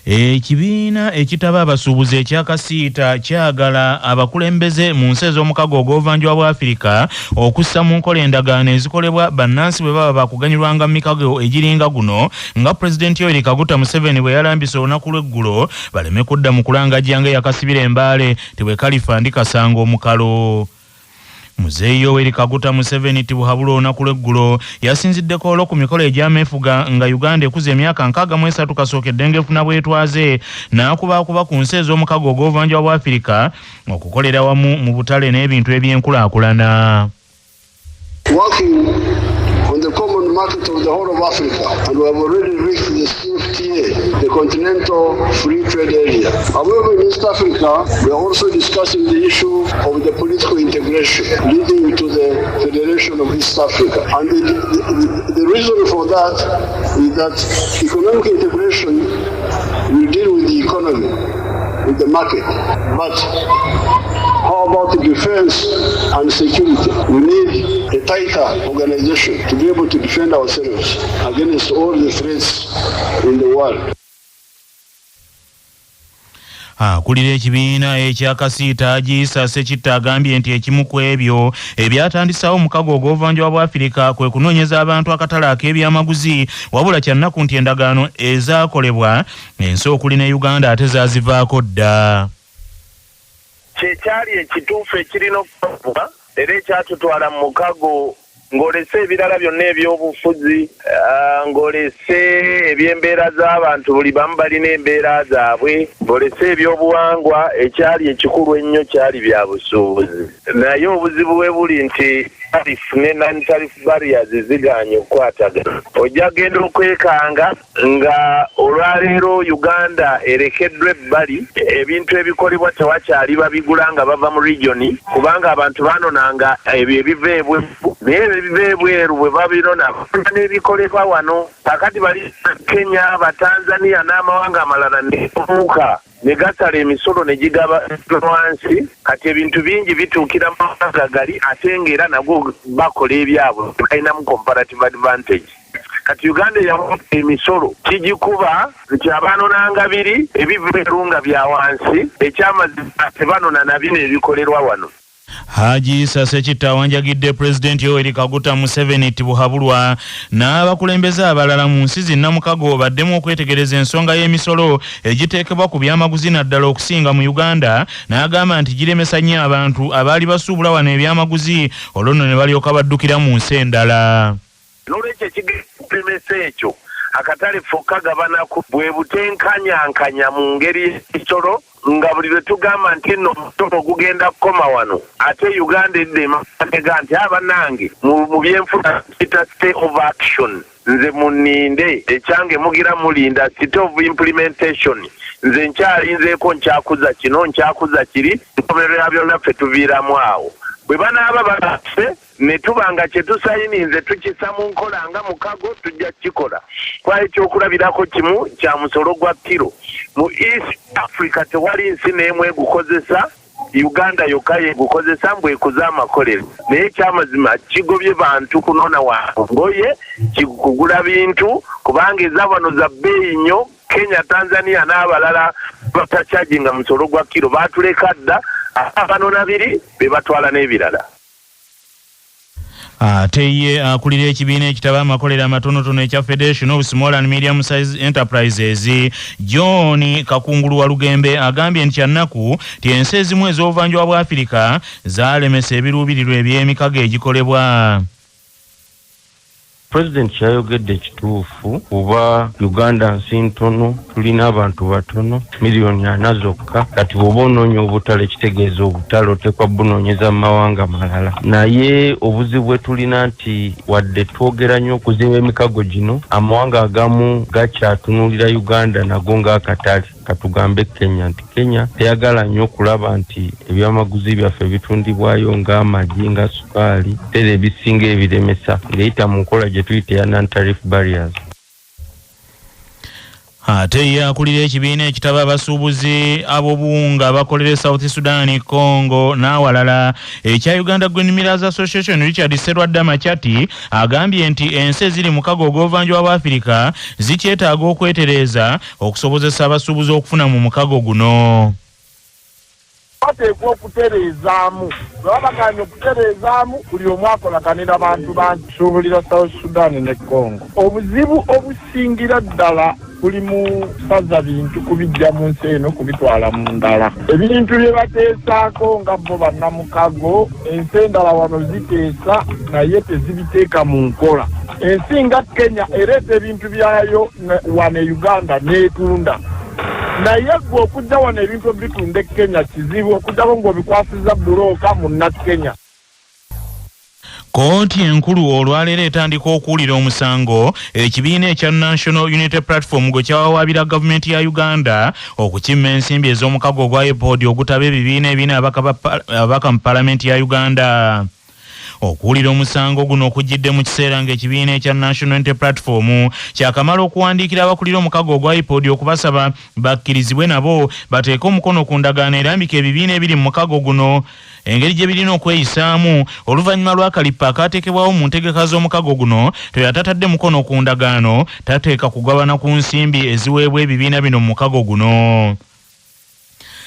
Ekibiina ekitaba abasuubuzi ekyakasiita kyagala abakulembeze mu nsi ez'omukago ogw'obuvanjuba bwa Afirika okussa mu nkola endagaano ezikolebwa bannansi bwe baba bakuganyulwanga mu mikago egiringa guno nga Pulezidenti Yoweri Kaguta Museveni bwe yalambise olunaku lw'eggulo baleme kudda mu kulangajja ng'eyakasibira embaale tebwe kalifa ndikasanga omukalo. Muzeeyi Yoweri Kaguta Museveni tibuhabula olunaku lw'eggulo yasinziddeko olwo ku mikolo egy'ameefuga nga Uganda ekuza emyaka 63 kasookedde ng'efuna bwetwaze n'akubaakuba ku nsi ez'omukago ogw'obuvanjuba bwa Afirika okukolera wamu mu butale n'ebintu eby'enkulaakulana. The common market of the whole of Africa, and we have already reached the CFTA, the Continental Free Trade Area. However, in East Africa, we are also discussing the issue of the political integration leading to the Federation of East Africa. And the reason for that is that economic integration will deal with the economy, with the market. But how about the defense and security? We need a tighter organization to be able to defend ourselves against all the threats in the world. Akulira ekibiina ekyakasiita Gisa Ssekitta agambye nti ekimu ku ebyo ebyatandisawo omukago ogw'obuvanjuba bwa Afirika kwe kunoonyeza abantu akatale ak'ebyamaguzi wabula kyannaku nti endagaano ezaakolebwa ensi okuli ne Uganda ate zaazivaako dda. Kyekyali ekituufu ekirina okuba era ekyatutwala mu mukago ng'olese ebirala byonna eby'obufuzi ng'olese eby'embeera z'abantu buli bamu balina embeera zaabwe ng'olese ebyobuwangwa ekyali ekikulu ennyo kyali bya busuubuzi naye obuzibu bwe buli nti tarifu ne non-tarifu barriers ziganye okukwatagana ojja genda okwekanga nga olwaleero Uganda erekeddwa ebbali ebintu ebikolebwa tewakyali babigula nga bava mu regioni kubanga abantu banonanga ebyo ebiva ebweru naye ebiva ebweru bwe babirona n'ebikolebwa wano kakati bali Kenya Batanzania n'amawanga amalala nemuka negasala emisolo ne gigaba wansi kati ebintu bingi bituukira mu mawanga gali ate ng'era nagwo bakola ebyabwe balinamu comparative advantage. Kati Uganda yamuwa emisolo kigikuba nti abanonanga biri ebiverunga bya wansi ekyamazima tebanona na bino ebikolerwa wano. Haji Ssekitta awanjagidde Pulezidenti Yoweri Kaguta Museveni tibuhabulwa n'abakulembeze abalala mu nsi zinnamukago baddemu okwetegereza ensonga y'emisolo egiteekebwa ku byamaguzi naddala okusinga mu Uganda n'agamba nti giremesa nnyo abantu abaali basuubula wano ebyamaguzi olwo nno ne balyoka baddukira mu nsi endala. N'olwekyo ekigemesa ekyo akatale fokka gabanako bwe butenkanyankanya mu ngeri y'ekisolo nga buli lwe tugamba nti nno omusolo gugenda kukoma wano ate Uganda edde emaga nti abanange mu byenfuna kita stay of action nze muninde ekyange mugira mulinda state of implementation nze nkyalinzeeko nkyakuza kino nkyakuza kiri nkomerera byonna ffe tuviiramu awo bwe banaaba baffe ne tubanga kye tusayininze tukisa mu nkola nga mukago tujja kikola kwaye ekyokulabirako kimu kya musolo gwa kiro mu East Africa tewali nsi n'emu egukozesa Uganda yokka yegukozesa mbwekuza amakolero naye ekyamazima kigobye bantu kunona wangoye kigugula bintu kubanga eza wano za bbeeyi nnyo Kenya Tanzania n'abalala batakyajinga musolo gwa kiro baatuleka dda abanona biri be batwala n'ebirala. Ate ye akulira ekibiina ekitaba amakolero amatonotono ekya Federation of Small and Medium Size Enterprises John Kakungulu wa Lugembe agambye nti kyannaku ti ensi ezimu ez'obuvanjuba bwa Afirika zaalemesa ebiruubirirwa eby'emikago egikolebwa. President yayogedde kituufu kuba Uganda nsi ntono tulina abantu batono miliyoni 4 zokka kati bw'oba onoonya obutale kitegeeza obutale oteekwa bunoonyeza mu mawanga malala naye obuzibu bwe tulina nti wadde twogera nnyo okuzimba emikago gino amawanga agamu gakyatunuulira Uganda nago ng'akatale katugambe Kenya nti Kenya teyagala nnyo okulaba nti ebyamaguzi byaffe bitundibwayo ng'amagi nga sukaali tere ebisinga ebiremesa ng'eyita mu nkola gye tuyita ya non-tariff barriers. Ate yakulira ekibiina ekitaba abasuubuzi ab'obuwunga bakolera South Sudan, Congo n'awalala ekya Uganda Green Millers Association Richard Serwadda Machati agambye nti ensi eziri mu kago ogw'obuvanjuba bwa Afirika zikyetaaga okwetereeza okusobozesa abasuubuzi okufuna mu mukago guno. Bateekwa okutereezaamu babaganye okutereezaamu buli omu akolaganira bantu bansuubulira South Sudan ne Congo. Obuzibu obusingira ddala buli mu saza bintu kubijja mu nsi eno kubitwala mu ndala. Ebintu bye bateesaako nga bo bannamukago ensi endala wano ziteesa naye tezibiteeka mu nkola. Ensi nga Kenya ereeta ebintu byayo wano e Uganda n'etunda. Naye gwe okujja wano ebintu bitunda Kenya kizibu okujjako ng'obikwasiza bulooka mu Kenya. Kooti enkulu olwaleero etandika okuwulira omusango ekibiina ekya National Unity Platform gwe kyawawaabira gavumenti ya Uganda okukima ensimbi ez'omukago ogwa IPOD ogutaba ebibiina ebina abaka mu palamenti ya Uganda. Okuwulira omusango guno okujjidde mu kiseera ng'ekibiina ekya National Unity Platform kyakamala okuwandiikira abakulira omukago ogwa IPOD okubasaba bakkirizibwe nabo bateeke omukono ku ndagaano erambika ebibiina ebiri mu mukago guno engeri gye birina okweyisaamu oluvannyuma lwa Kalipa akaateekebwawo mu ntegeka z'omukago guno teyatatadde mukono ku ndagaano tateeka kugabana ku nsimbi eziweebwa ebibiina bino mu mukago guno.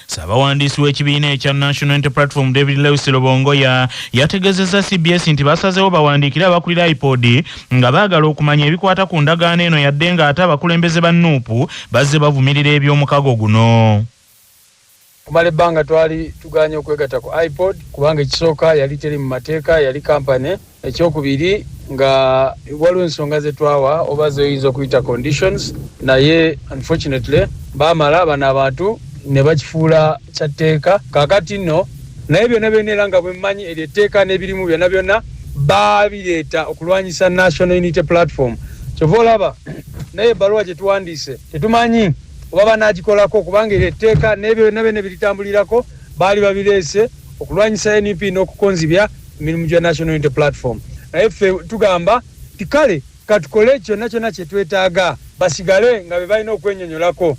Ssabawandiisi w'ekibiina ekya National Unity Platform David Lewis Lobongoya yategezezza CBS nti basazeewo bawandiikire abakulira IPOD nga baagala okumanya ebikwata ku ndagaano eno yadde nga ate abakulembeze ba NUP bazze bavumirira eby'omukago guno. Kumala ebbanga twali tuganye okwegatta ku IPOD kubanga ekisooka yali teri mu mateeka yali kampani. Ekyokubiri nga waliwo ensonga ze twawa oba zoyinza okuyita conditions naye unfortunately baamala bano abantu ne bakifuula kyatteeka kaakati nno naye byonna byonna nga bwe mmanyi eryo etteeka n'ebirimu byonna byonna baabireeta okulwanyisa National Unity Platform. Kyova olaba naye ebbaluwa gye tuwandiise tetumanyi oba banaagikolako kubanga eryo etteeka n'ebyo byonna byonna biritambulirako baali babireese okulwanyisa NUP n'okukonzibya emirimu gya National Unity Platform. Naye ffe tugamba tikale katukole kyonna kyonna kye twetaaga basigale nga be balina okwennyonnyolako.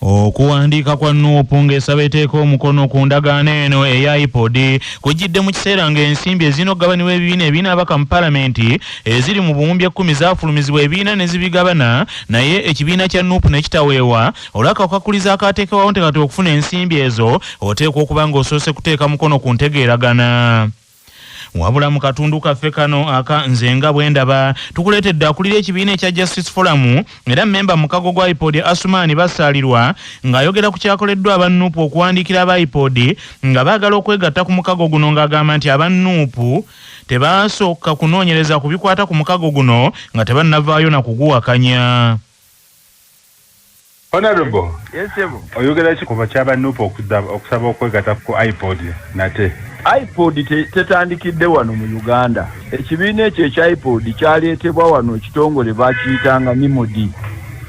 Okuwandiika kwa NUP ng'esaba eteeka omukono ku ndagaano eno eya IPOD kujjidde mu kiseera ng'ensimbi ezinogabanibwa ebibiina ebina abaka mu palamenti eziri mu buwumbi 10 zaafulumizibwa ebibiina ne zibigabana naye ekibiina kya NUP ne kitaweebwa olw'akakakulizo akaateekebwawo nti kati okufuna ensimbi ezo oteekwa okuba ng'osoose kuteeka mukono ku ntegeeragana. Wabula mu katundu kaffe kano aka nze nga bwe ndaba tukuleetedde akulira ekibiina ekya Justice Forum era mmemba mukago gwa IPOD Asumaani Basaalirwa ng'ayogera ku kyakoleddwa aba NUP okuwandiikira aba IPOD nga baagala okwegatta ku mukago guno ng'agamba nti aba NUP tebaasooka kunoonyereza ku bikwata ku mukago guno nga tebannavaayo na kuguwakanya. Honorable, oyogera ki ku bakyaba NUP okusaba okwegatta ku IPOD nate? IPOD tetandikidde wano mu Uganda. Ekibiina ekyo ekya IPOD kyaleetebwa wano ekitongole bakiyitanga NIMOD,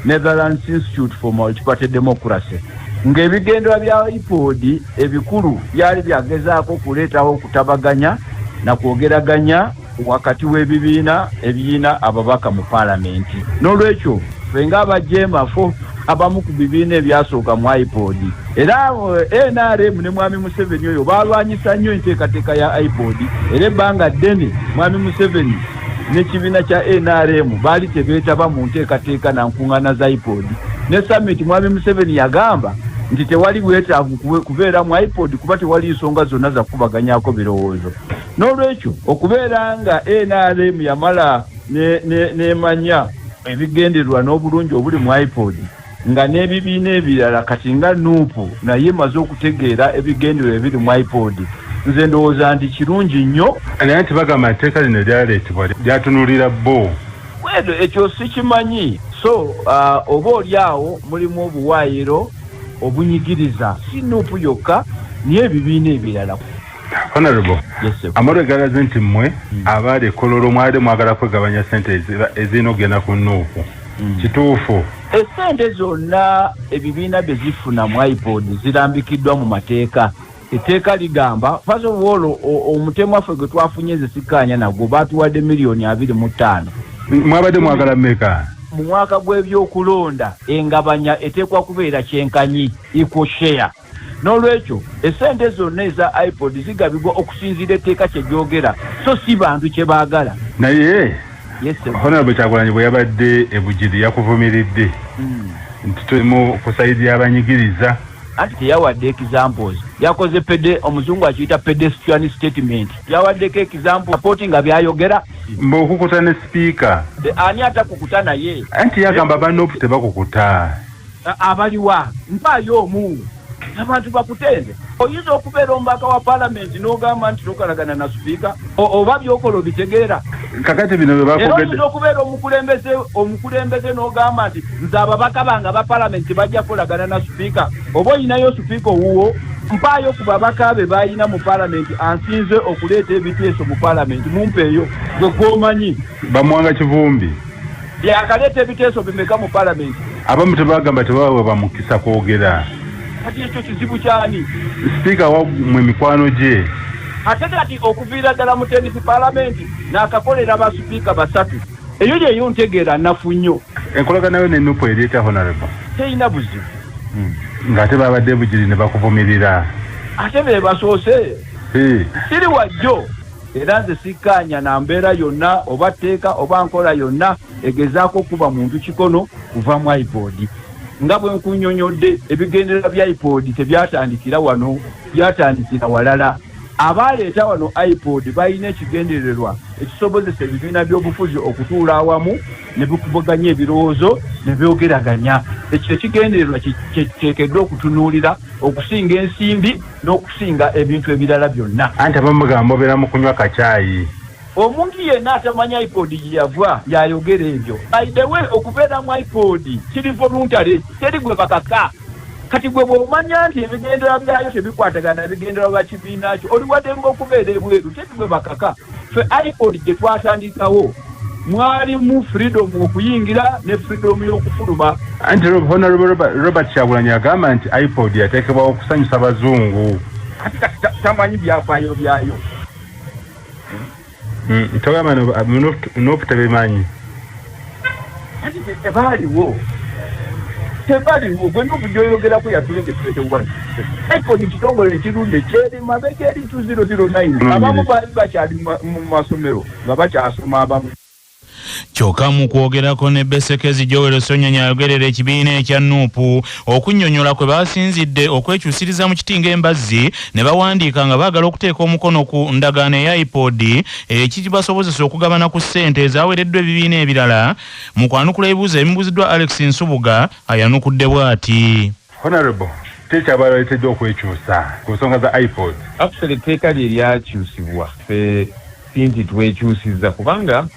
Netherlands Institute for Multiparty Democracy. Ng'ebigendwa bya IPOD ebikulu byali byagezaako okuleetawo okutabaganya na kwogeraganya wakati w'ebibiina ebiina ababaka mu palamenti. N'olwekyo ffe ng'abajeemafo abamu ku bibiina ebyasooka mu IPOD era NRM ne Mwami Museveni oyo balwanyisa nnyo enteekateeka ya IPOD era ebbanga ddene Mwami Museveni n'ekibiina kya NRM baali tebeetaba mu nteekateeka na nkuŋŋaana za IPOD ne summit Mwami Museveni yagamba nti tewali bwetaavu kubeera mu IPOD kuba tewali nsonga zonna za kubaganyaako birowoozo. N'olwekyo okubeera nga NRM yamala n'emanya ebigendererwa n'obulungi obuli mu IPOD nga n'ebibiina ebirala kati nga NUP naye maze okutegeera ebigendererwa ebiri mu IPOD nze ndowooza nti kirungi nnyo. Naye nti bagamba etteeka lino lyaleetebwa lyatunulira bo. Ekyo sikimanyi. So oba oli awo mulimu obuwaayiro obunyigiriza si NUP yokka niye ebibiina ebirala. Honorable, amalo egalaze nti mmwe abaali ekololo mwali mwagala kwegabanya ssente ezirina okugenda ku NUP. Kituufu? Essente zonna ebibiina bye zifuna mu IPOD zirambikiddwa mu mateeka. Etteeka ligamba first of all omutemu waffe gwe twafunye nze sikkaanya nagwo baatuwadde $25 million. Mwabadde mwagala mmeka? mu mwaka gw'ebyokulonda engabanya eteekwa kubeera kyenkanyi equal share. N'olwekyo essente zonna eza iPod zigabibwa okusinziira etteeka kye gyogera, so si bantu kye baagala. Naye yes, Honorable Kyagulanyi bwe yabadde ebujiri yakuvumiridde nti tulimu kusaidia abanyigiriza. Anti teyawadde examples. Yakoze omuzungu akiyita pedestrian statement. Yawaddeko example supporting nga byayogera. Mb'okukuta ne speaker. Ani atakukuta naye? Anti yagamba bannopu tebakukuta. Abaliwa mpaayo omu abantu bakutende. Oyinza okubeera omubaka wa parliament n'ogamba nti tokalagana na speaker oba byokola obitegeera. Kakati bino bye bakwogedde. Oyinza okubeera omukulembeze n'ogamba nti nze ababaka bange aba parliament bajja kolagana na speaker. Oba oyinayo speaker owuwo mpaayo ku babaka be bayina mu parliament ansinze okuleeta ebiteeso mu parliament mumpeeyo gwe gwomanyi. Bamwanga Kivumbi. Yakaleeta ebiteeso bimeka mu parliament. Abamu tebagamba tebawe bamukisa kwogera. Kati ekyo kizibu kyani? Speaker wa mwe mikwano gye. Ate kati okuviira ddala mu tenisi parliament n'akakolera ba speaker basatu. Eyo gyeyo ntegeera nnafu nnyo. Enkolagana yo n'ennupu ereeta Honorable. Teyina buzibu. Ng'ate babadde bujiri ne bakuvumirira. Ate be basoose. Siri wajjo. Era nze sikkaanya na mbeera yonna oba tteeka oba nkola yonna egezaako kuba muntu kikono kuva mu iPod. Nga bwe nkunnyonnyodde ebigendera bya iPod tebyatandikira wano, byatandikira walala. Abaleeta wano iPod balina ekigendererwa ekisobozesa ebibiina by'obufuzi okutuula awamu ne bikubaganya ebirowoozo ne byogeraganya. Ekyo ekigendererwa kiteekeddwa okutunuulira okusinga ensimbi n'okusinga ebintu ebirala byonna. Anti abamugamba obeera mu kunywa kacaayi. Omuntu yenna atamanyi iPod gye yava y'ayogera ebyo. By the way, okubeera mu iPod kiri voluntary, teri gwe bakaka. Kati gwe bw'omanya nti ebigendera byayo tebikwatagana ebigendera bya kibiina kyo oli wadde ng'okubeera ebweru teri gwe bakaka. Ffe iPod gye twatandikawo mwali mu freedom okuyingira ne freedom y'okufuluma. Anti Honorable Robert Kyagulanyi agamba nti iPod yateekebwawo okusanyusa bazungu. Kati tamanyi byafaayo byayo. Togamba nopu tebimanyi. Kati tebaaliwo. Gwe nopu gy'oyogerako yatulenge tuletewa. iPod kitongole ekirunde kyeri mabega eri 2009. Abamu baali bakyali mu masomero nga bakyasoma abamu. Kyokka mu kwogerako ne Besekezi Joel Sonyanya ayogerera ekibiina ekya Nuupu okunnyonnyola kwe baasinzidde okwekyusiriza mu kitinga embazzi ne bawandiika nga baagala okuteeka omukono ku ndagaano eya iPod ekibasobozesa okugabana ku ssente ezaawereddwa ebibiina ebirala. Mu kwanukula ebibuuzo ebimubuuziddwa Alex Nsubuga ayanukudde bw'ati. Honorable, tekyabaleetedde okwekyusa ku nsonga za iPod. Actually etteeka lye lyakyusibwa ffe sinti twekyusizza kubanga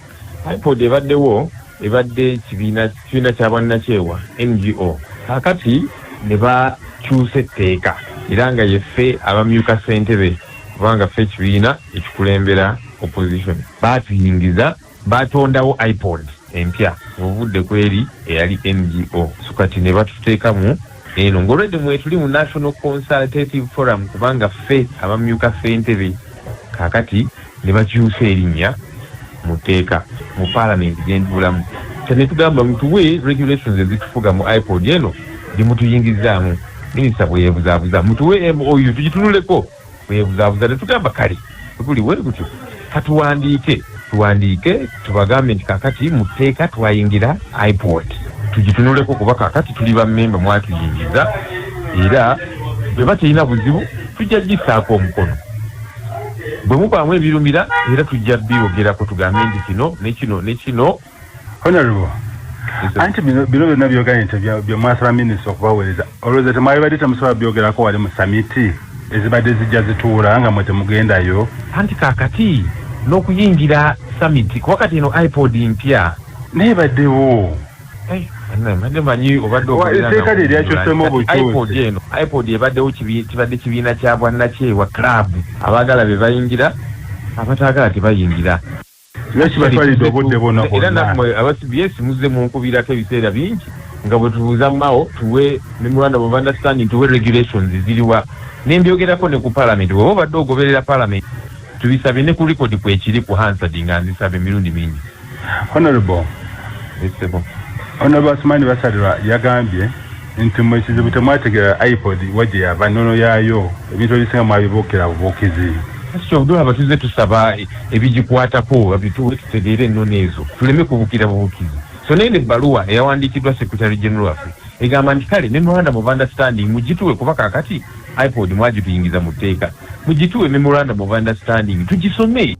iPod ebadde kibiina kya bwannakyewa NGO. Kakati ne bakyusa etteeka era nga yeffe abamyuka ssentebe kubanga ffe ekibiina ekikulembera opposition baatuyingiza batondawo iPod empya obudde kweri eyali NGO. So kati ne batuteekamu eno ng'olwedde mwetuli mu National Consultative Forum kubanga ffe abamyuka ssentebe kakati ne bakyusa erinnya muteeka mu parliament gyendulamu. Kyane tugamba mutuwe regulations ezitufuga mu iPod eno dimutuyingizaamu. Minisita bweyebuzaabuza mutuwe MOU tugitunuleko bweyebuzaabuza tetugamba kale tuli we gutyo tuwandiike tubagambe nti kakati muteeka twayingira iPod tugitunuleko kuba kakati tuli bammemba mwatuyingiza era bwe bakyalina buzibu tujja gisaako omukono. Bwe mubaamu ebirumira era tujja byogerako tugambe nti kino nekino. Honorable, anti bino byonna byoganye nti byomwasaba minisita okubaweereza olowooza temwali temusobola byogerako wali mu samiti ezibadde zijja zituula nga mwe temugendayo. Anti kakati n'okuyingira samiti kuba kati eno iPod mpya naye baddewo. Etteeka lye lyakyusemu obukyusi. iPod ebaddewo kibadde kibiina kya bwannakyewa club abaagala be bayingira abataagala tebayingira. Kibatwalidde obudde bwonna era nammwe aba CBS muzze munkubirako ebiseera bingi nga bwe tubuuza Mao tuwe memorandum of understanding tuwe regulations ziriwa nembyogerako ne ku parliament bw'oba obadde ogoberera parliament tubisabye ne ku record kwekiri ku Hansard nga nzisabe emirundi mingi. Honorable, Honorable Asmani Basalirwa yagambye nti mu kizibu temwategera iPod wajje yava nnono yaayo ebintu ebisinga mwabibokera bubookezi. Kyobudde abatuze tusaba ebigikwatako abituwe tutegeere ennono ezo tuleme kubukira bubukizi. So nene ebbaluwa eyawandiikiddwa Secretary General waffe egamba nti kale memorandum of understanding mugituwe kuba kaakati iPod mwagituyingiza mu tteeka mugituwe memorandum of understanding tugisome.